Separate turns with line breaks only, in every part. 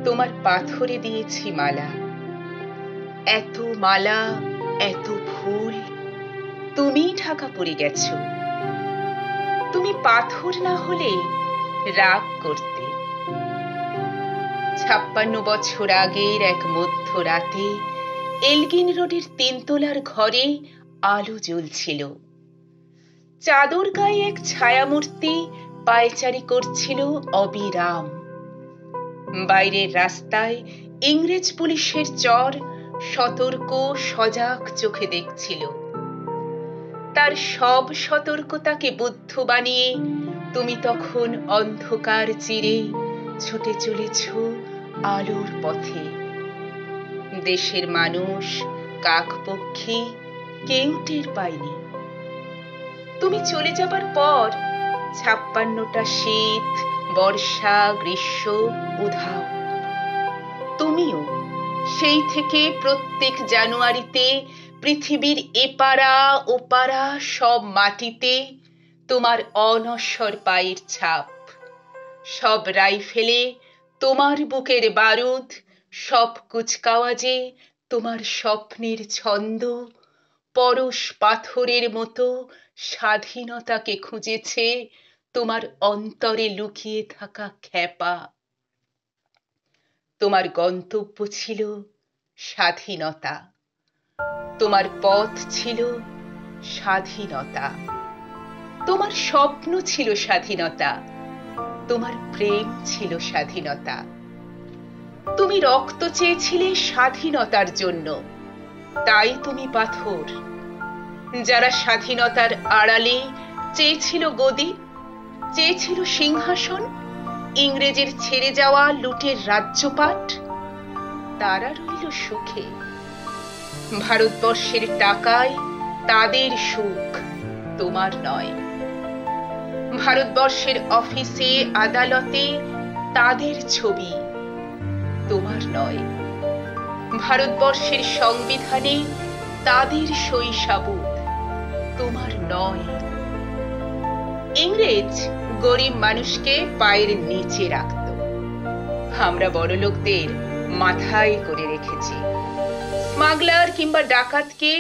তোমার পাথরে দিয়েছি মালা, এত মালা, এত ফুল, তুমি ঢাকা পড়ে গেছো। তুমি পাথর না হলে রাগ করতে। 56 বছর আগের এক মধ্যরাতে এলগিন রোডের 3 তলার ঘরে আলো জ্বলছিল। চাদর গায়ে এক ছায়ামূর্তি পায়চারি করছিল অবিরাম। বাইরের রাস্তায় ইংরেজ পুলিশের চর সতর্ক সজাগ চোখে দেখছিল। তার সব সতর্কতাকে বুদ্ধ বানিয়ে তুমি তখন অন্ধকার চিরে ছুটে চলেছ আলোর পথে। দেশের মানুষ, কাকপক্ষী কেউ টের পায়নি। তুমি চলে যাবার পর 56টা শীত, বর্ষা, গ্রীষ্ম উধাও। তুমিও সেই থেকে প্রত্যেক জানুয়ারিতে পৃথিবীর এপারা ওপারা সব মাটিতে তোমার অনশ্বর পায়ের ছাপ। সব রাইফেলে তোমার বুকের বারুদ, সব কুচকাওয়াজে তোমার স্বপ্নের ছন্দ পরশ পাথরের মতো স্বাধীনতাকে খুঁজেছে তোমার অন্তরে লুকিয়ে থাকা খ্যাপা। তোমার গন্তব্য ছিল স্বাধীনতা, তোমার পথ ছিল স্বাধীনতা, তোমার স্বপ্ন ছিল স্বাধীনতা, তোমার প্রেম ছিল স্বাধীনতা। তুমি রক্ত চেয়েছিলে স্বাধীনতার জন্য, তাই তুমি পাথর। যারা স্বাধীনতার আড়ালে চেয়েছিল গদি, চেয়েছিল সিংহাসন, ইংরেজের ছেড়ে যাওয়া লুটের রাজ্যপাট, তারা রইল সুখে। ভারতবর্ষের টাকায় তাদের সুখ, তোমার নয়। ভারতবর্ষের অফিসে আদালতে তাদের ছবি, তোমার নয়। ভারতবর্ষের সংবিধানে তাদের সই সাবুত, তোমার নয়। ইংরেজ গরিব মানুষকে পায়ের নিচে রাখত, আমরা বড়লোকদের মাথায় করে রেখেছি। স্মাগলার কিংবা ডাকাতকে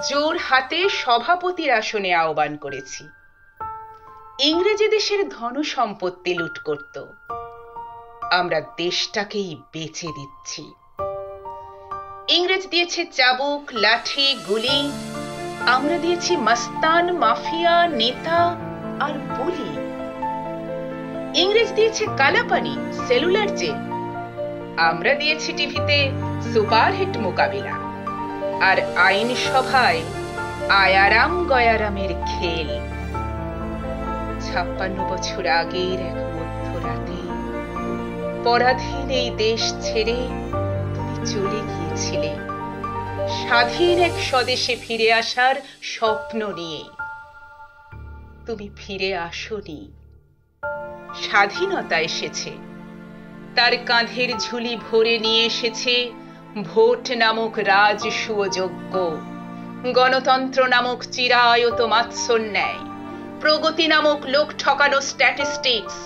জোর হাতে সভাপতির আসনে আহ্বান করেছি। ইংরেজি দেশের ধন সম্পত্তি লুট করত, আমরা দেশটাকেই বেচে দিচ্ছি। ইংরেজ দিয়েছে চাবুক, লাঠি, গুলি, আমরা দিয়েছি মস্তান, মাফিয়া, নেতা আর বুলি। ইংরেজ দিয়েছে কালাপানি, সেলুলার জেল, আমরা দিয়েছি টিভিতে সুপারহিট মোকাবিলা আর আইনসভায় আয়ারাম গয়ারামের খেল। 56 বছর আগের এক মধ্যরাতে পরাধীন এই দেশ ছেড়ে তুমি চলে গিয়েছিলে স্বাধীন এক স্বদেশে ফিরে আসার স্বপ্ন নিয়ে। তুমি ফিরে আসোনি, স্বাধীনতা এসেছে। তার কাঁধের ঝুলি ভরে নিয়ে এসেছে ভোট নামক রাজসূয়যজ্ঞ, গণতন্ত্র নামক চিরায়ত মাৎসন্যায়, প্রগতি নামক লোক ঠকানো স্ট্যাটিস্টিক্স,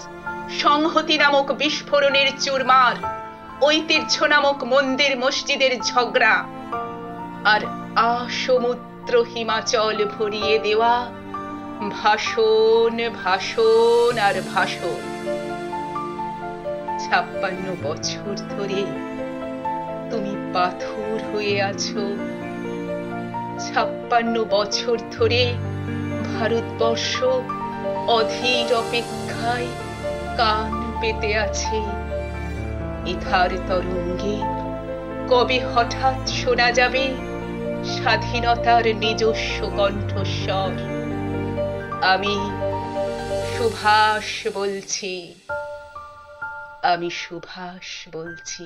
সংহতি নামক বিস্ফোরণের চুরমার, ঐতিহ্য নামক মন্দির মসজিদের ঝগড়া, আর আসমুদ্র হিমাচল ভরিয়ে দেওয়া ভাষণ, ভাষণ আর ভাষণ। 56 বছর ধরে তুমি পাথর হয়ে আছো। 56 বছর ধরে ভারতবর্ষ অধীর অপেক্ষায় কান পেতে আছে। ইথার তরঙ্গে কবে হঠাৎ শোনা যাবে স্বাধীনতার নিজস্ব কণ্ঠস্বর। আমি সুভাষ বলছি, আমি সুভাষ বলছি।